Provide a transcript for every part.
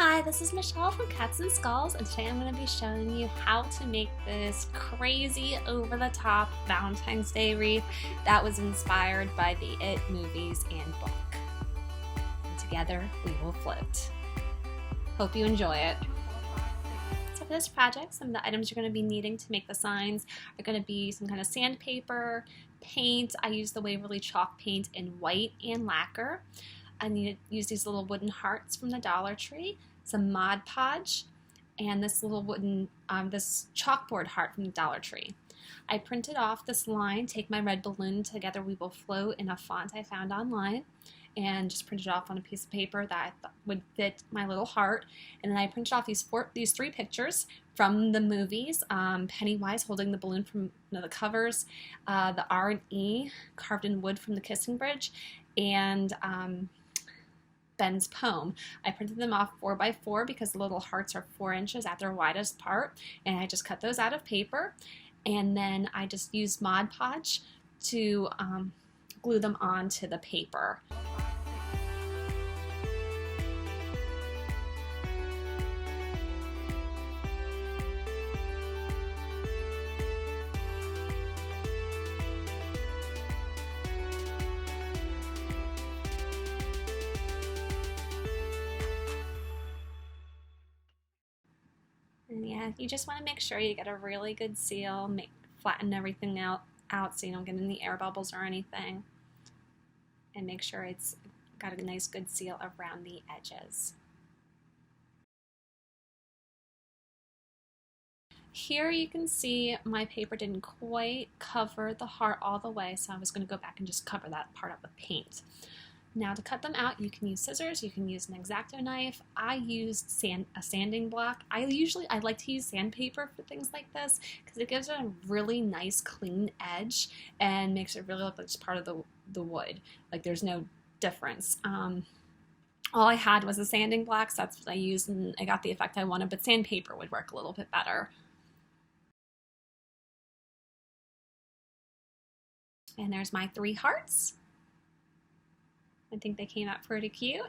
Hi, this is Michelle from Cats and Skulls, and today I'm going to be showing you how to make this crazy over-the-top Valentine's Day wreath that was inspired by the It movies and book. And together we will float. Hope you enjoy it. So for this project, some of the items you're going to be needing to make the signs are going to be some kind of sandpaper, paint. I use the Waverly chalk paint in white and lacquer. I need to use these little wooden hearts from the Dollar Tree, some Mod Podge, and this little wooden, this chalkboard heart from the Dollar Tree. I printed off this line, take my red balloon, together we will float, in a font I found online, and just printed it off on a piece of paper that I thought would fit my little heart. And then I printed off these three pictures from the movies, Pennywise holding the balloon from the covers, the R and E carved in wood from the Kissing Bridge, and Ben's poem. I printed them off 4x4 because the little hearts are 4 inches at their widest part, and I just cut those out of paper, and then I just used Mod Podge to glue them onto the paper. And yeah, you just want to make sure you get a really good seal, flatten everything out so you don't get any air bubbles or anything. And make sure it's got a nice good seal around the edges. Here you can see my paper didn't quite cover the heart all the way, so I was going to go back and just cover that part up with paint. Now to cut them out, you can use scissors, you can use an X-Acto knife. I used a sanding block. I like to use sandpaper for things like this because it gives it a really nice clean edge and makes it really look like it's part of the wood. Like there's no difference. All I had was a sanding block, so that's what I used, and I got the effect I wanted, but sandpaper would work a little bit better. And there's my 3 hearts. I think they came out pretty cute.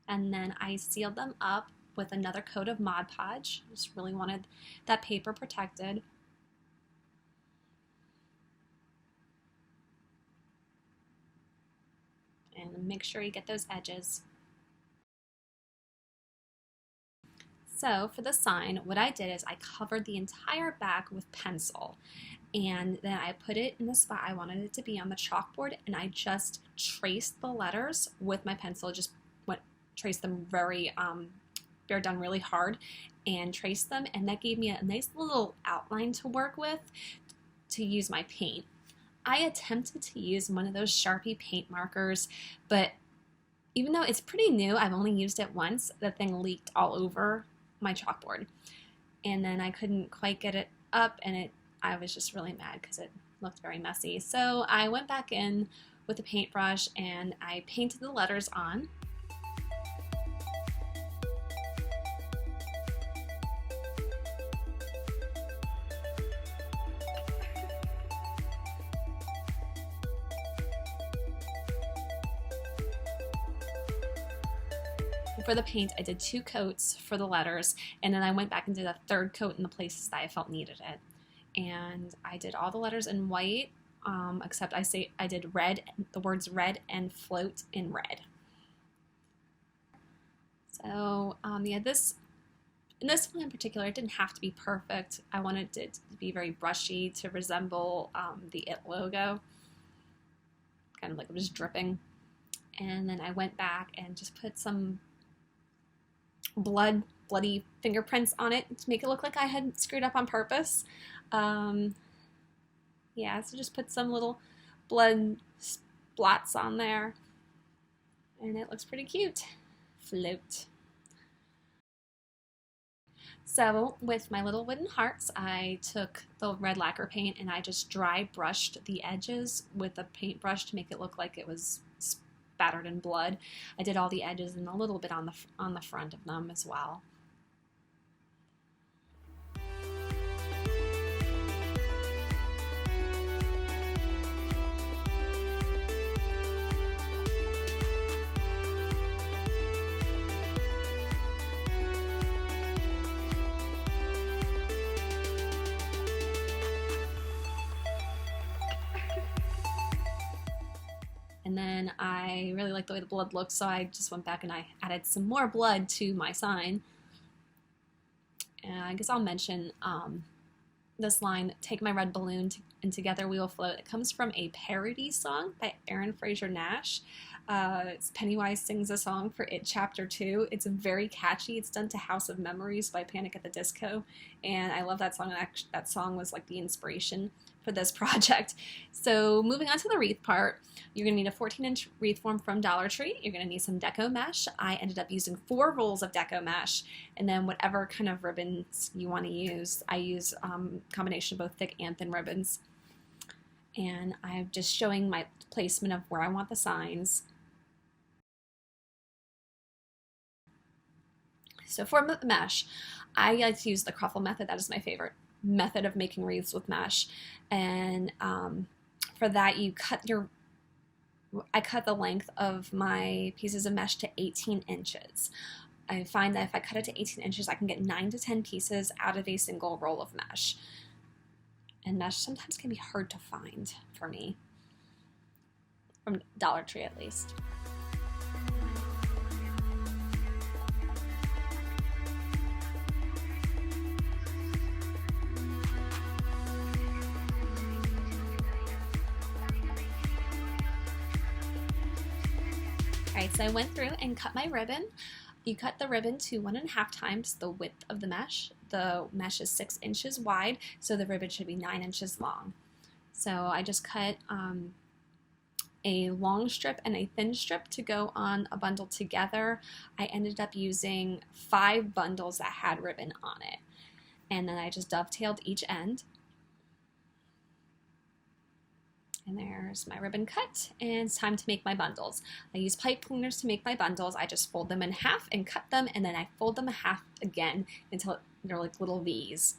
And then I sealed them up with another coat of Mod Podge. Just really wanted that paper protected. And make sure you get those edges. So for the sign, what I did is I covered the entire back with pencil, and then I put it in the spot I wanted it to be on the chalkboard, and I just traced the letters with my pencil, just traced them very, bare down really hard and traced them, and that gave me a nice little outline to work with to use my paint. I attempted to use one of those Sharpie paint markers, but even though it's pretty new, I've only used it once, the thing leaked all over my chalkboard, and then I couldn't quite get it up, and I was just really mad because it looked very messy. So I went back in with a paintbrush and I painted the letters on. For the paint, I did 2 coats for the letters, and then I went back and did a 3rd coat in the places that I felt needed it. And I did all the letters in white, except I did red, the words red and float in red. So yeah, in this one in particular, it didn't have to be perfect. I wanted it to be very brushy to resemble the It logo, kind of like it was dripping. And then I went back and just put some bloody fingerprints on it to make it look like I had screwed up on purpose. Yeah, so just put some little blood blots on there, and it looks pretty cute. Float. So with my little wooden hearts, I took the red lacquer paint and I just dry brushed the edges with a paintbrush to make it look like it was spattered in blood. I did all the edges and a little bit on the front of them as well. then I really like the way the blood looks, so I just went back and I added some more blood to my sign. And I guess I'll mention this line, "Take my red balloon and together we will float." It comes from a parody song by Aaron Fraser Nash. Pennywise sings a song for It Chapter 2. It's very catchy. It's done to House of Memories by Panic at the Disco, and I love that song. That song was like the inspiration for this project. So moving on to the wreath part, you're going to need a 14-inch wreath form from Dollar Tree. You're going to need some deco mesh. I ended up using 4 rolls of deco mesh, and then whatever kind of ribbons you want to use. I use a combination of both thick and thin ribbons. And I'm just showing my placement of where I want the signs. So for the mesh, I like to use the Cruffle method. That is my favorite method of making wreaths with mesh. And for that, I cut the length of my pieces of mesh to 18 inches. I find that if I cut it to 18 inches, I can get 9 to 10 pieces out of a single roll of mesh. And mesh sometimes can be hard to find for me, from Dollar Tree at least. Alright, so I went through and cut my ribbon. You cut the ribbon to 1.5 times the width of the mesh. The mesh is 6 inches wide, so the ribbon should be 9 inches long. So I just cut a long strip and a thin strip to go on a bundle together. I ended up using 5 bundles that had ribbon on it. And then I just dovetailed each end. And there's my ribbon cut, and it's time to make my bundles. I use pipe cleaners to make my bundles. I just fold them in half and cut them, and then I fold them in half again until they're like little V's.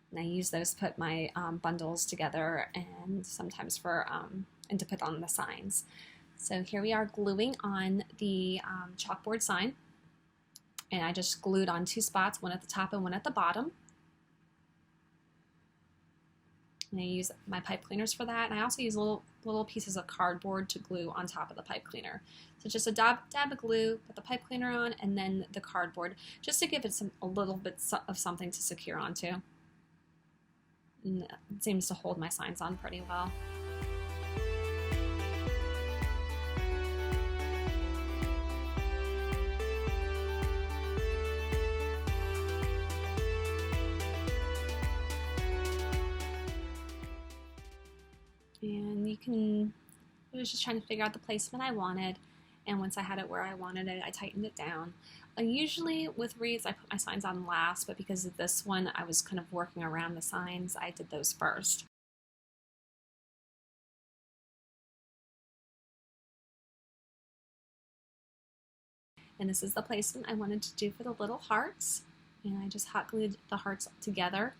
And I use those to put my bundles together, and sometimes for and to put on the signs. So here we are gluing on the chalkboard sign, and I just glued on 2 spots, one at the top and one at the bottom. And I use my pipe cleaners for that, and I also use little pieces of cardboard to glue on top of the pipe cleaner. So just a dab of glue, put the pipe cleaner on, and then the cardboard, just to give it a little bit of something to secure onto. And it seems to hold my signs on pretty well. And I was just trying to figure out the placement I wanted, and once I had it where I wanted it, I tightened it down. Usually with wreaths, I put my signs on last, but because of this one, I was kind of working around the signs, I did those first. And this is the placement I wanted to do for the little hearts, and I just hot glued the hearts together.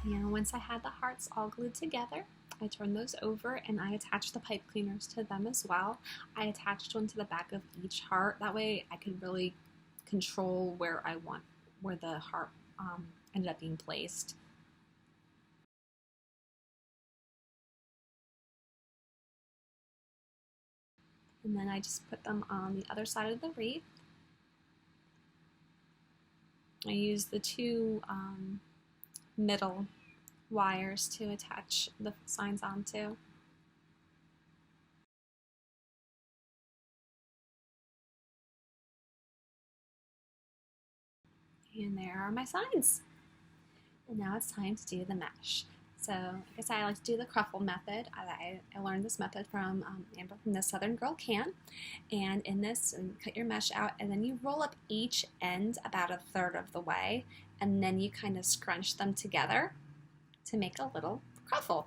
And once I had the hearts all glued together, I turned those over and I attached the pipe cleaners to them as well. I attached one to the back of each heart. That way I could really control where the heart ended up being placed. And then I just put them on the other side of the wreath. I used the 2 middle wires to attach the signs onto. And there are my signs. And now it's time to do the mesh. So, like I said, I like to do the Cruffle method. I learned this method from Amber from the Southern Girl Can. And in this, cut your mesh out, and then you roll up each end about 1/3 of the way, and then you kind of scrunch them together to make a little Cruffle.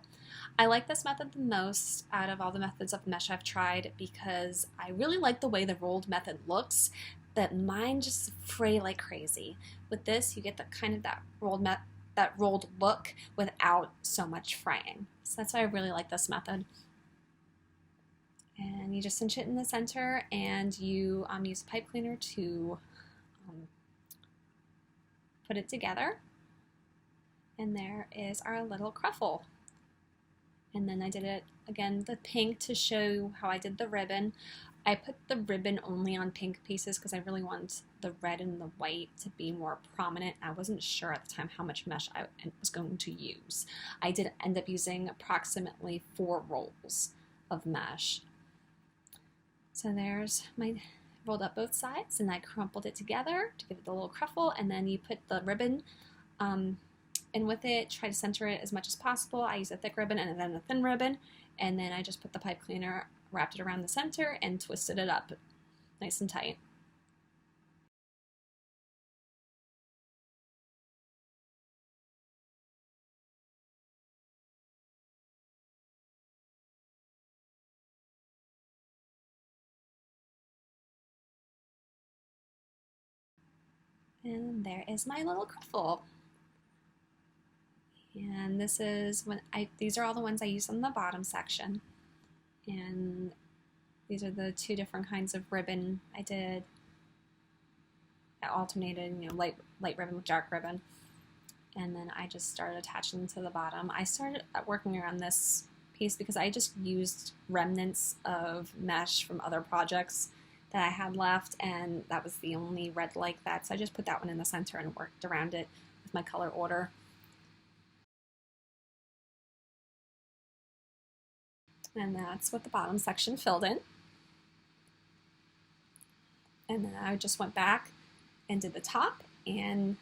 I like this method the most out of all the methods of mesh I've tried because I really like the way the rolled method looks, but mine just fray like crazy. With this, you get the kind of that rolled look without so much fraying. So that's why I really like this method. And you just cinch it in the center, and you use a pipe cleaner to put it together. And there is our little cruffle. And then I did it again, the pink, to show how I did the ribbon. I put the ribbon only on pink pieces because I really want the red and the white to be more prominent. I wasn't sure at the time how much mesh I was going to use. I did end up using approximately 4 rolls of mesh. So there's my, rolled up both sides, and I crumpled it together to give it the little cruffle, and then you put the ribbon in with it, try to center it as much as possible. I use a thick ribbon and then a thin ribbon, and then I just put the pipe cleaner, wrapped it around the center, and twisted it up nice and tight. And there is my little cruffle. And this is these are all the ones I use on the bottom section. And these are the 2 different kinds of ribbon I did. I alternated, light ribbon with dark ribbon. And then I just started attaching them to the bottom. I started working around this piece because I just used remnants of mesh from other projects that I had left, and that was the only red like that. So I just put that one in the center and worked around it with my color order. And that's what the bottom section filled in. And then I just went back and did the top, and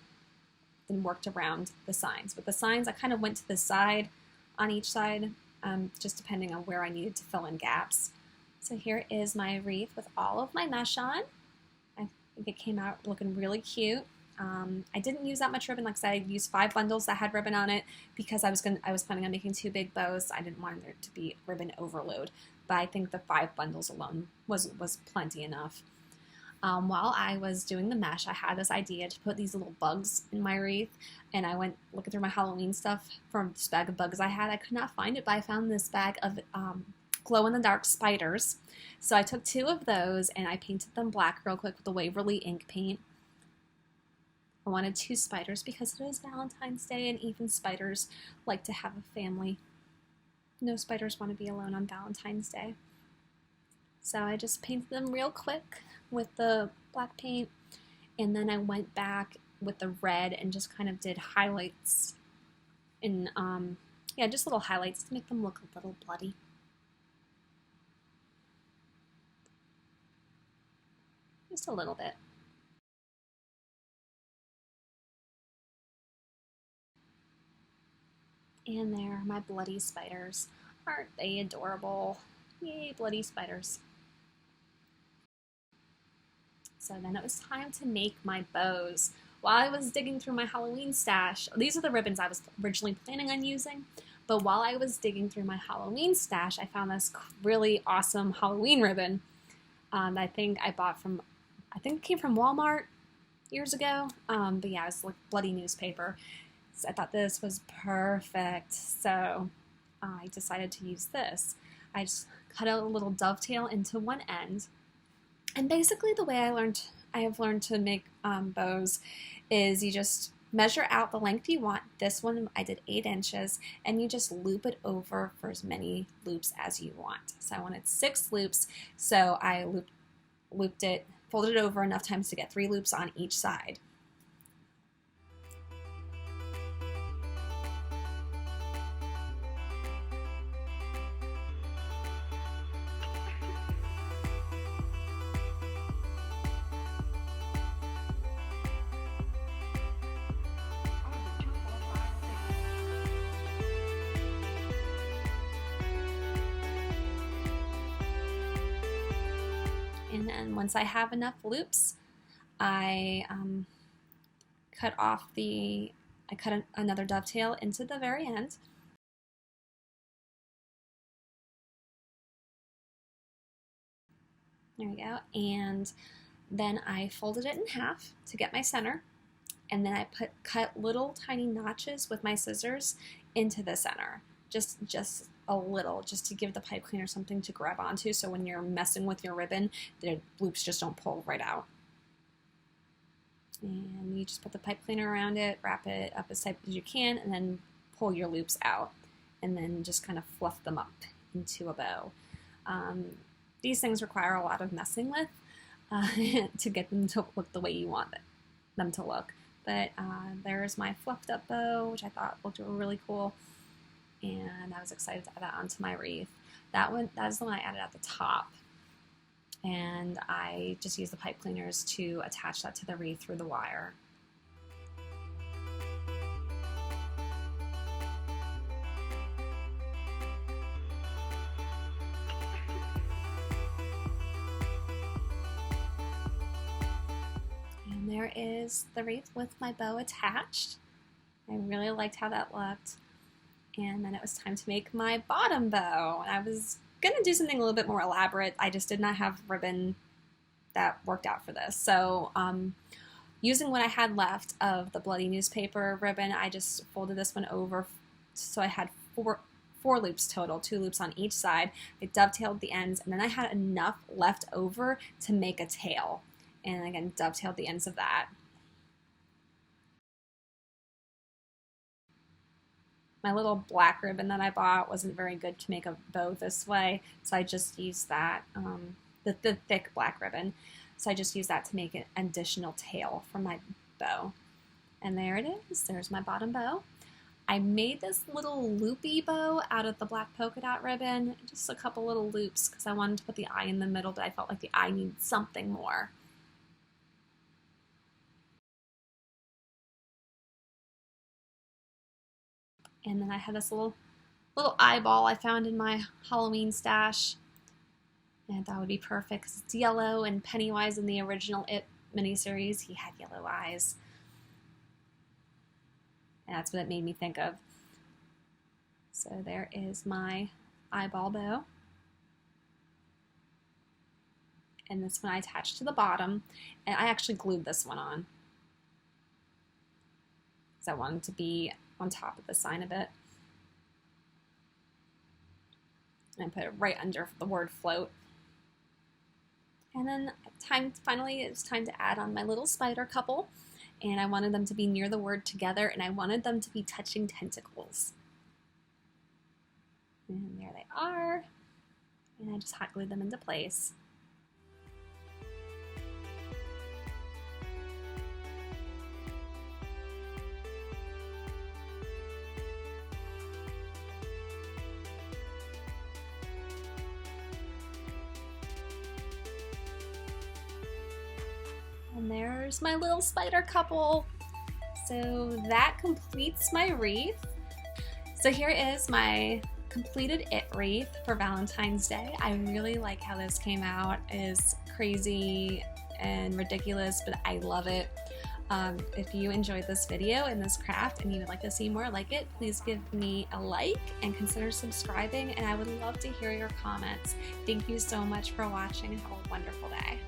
then worked around the signs. With the signs, I kind of went to the side on each side, just depending on where I needed to fill in gaps. So here is my wreath with all of my mesh on. I think it came out looking really cute. I didn't use that much ribbon. Like I said, I used 5 bundles that had ribbon on it because I was planning on making 2 big bows. I didn't want there to be ribbon overload, but I think the 5 bundles alone was plenty enough. While I was doing the mesh, I had this idea to put these little bugs in my wreath, and I went looking through my Halloween stuff for this bag of bugs I had. I could not find it, but I found this bag of glow-in-the-dark spiders. So I took 2 of those, and I painted them black real quick with the Waverly ink paint. I wanted 2 spiders because it is Valentine's Day, and even spiders like to have a family. No spiders want to be alone on Valentine's Day. So I just painted them real quick with the black paint, and then I went back with the red and just kind of did highlights in, yeah, just little highlights to make them look a little bloody. Just a little bit. And there are my bloody spiders. Aren't they adorable? Yay, bloody spiders. So then it was time to make my bows. While I was digging through my Halloween stash, these are the ribbons I was originally planning on using, but while I was digging through my Halloween stash, I found this really awesome Halloween ribbon that I think I bought from, I think it came from Walmart years ago, but yeah, it was like bloody newspaper. So I thought this was perfect, so I decided to use this. I just cut out a little dovetail into one end, and basically the way I have learned to make bows is you just measure out the length you want. This one I did 8 inches, and you just loop it over for as many loops as you want. So I wanted 6 loops, so I looped it, folded it over enough times to get 3 loops on each side. And then once I have enough loops, I cut another dovetail into the very end. There we go. And Then I folded it in half to get my center, and then I cut little tiny notches with my scissors into the center, just a little, just to give the pipe cleaner something to grab onto, so when you're messing with your ribbon, the loops just don't pull right out. And you just put the pipe cleaner around it, wrap it up as tight as you can, and then pull your loops out, and then just kind of fluff them up into a bow. These things require a lot of messing with to get them to look the way you want them to look. But there's my fluffed up bow, which I thought looked really cool, and I was excited to add that onto my wreath. That is the one I added at the top, and I just used the pipe cleaners to attach that to the wreath through the wire. And there is the wreath with my bow attached. I really liked how that looked. And then it was time to make my bottom bow. I was going to do something a little bit more elaborate. I just did not have ribbon that worked out for this. So using what I had left of the bloody newspaper ribbon, I just folded this one over, so I had four loops total, 2 loops on each side. I dovetailed the ends, and then I had enough left over to make a tail. And again, dovetailed the ends of that. My little black ribbon that I bought wasn't very good to make a bow this way, so I just used that, the thick black ribbon. So I just used that to make an additional tail for my bow. And there it is. There's my bottom bow. I made this little loopy bow out of the black polka dot ribbon, just a couple little loops because I wanted to put the eye in the middle, but I felt like the eye needed something more. And then I had this little eyeball I found in my Halloween stash. And I thought it would be perfect because it's yellow, and Pennywise in the original It miniseries, he had yellow eyes. And that's what it made me think of. So there is my eyeball bow. And this one I attached to the bottom. And I actually glued this one on, because I wanted to be on top of the sign a bit. And I put it right under the word float. And then finally it's time to add on my little spider couple. And I wanted them to be near the word together, and I wanted them to be touching tentacles. And there they are. And I just hot glued them into place. And there's my little spider couple. So that completes my wreath. So here is my completed It wreath for Valentine's Day. I really like how this came out. It is crazy and ridiculous, but I love it. If you enjoyed this video and this craft and you would like to see more like it, please give me a like and consider subscribing, and I would love to hear your comments. Thank you so much for watching, and have a wonderful day.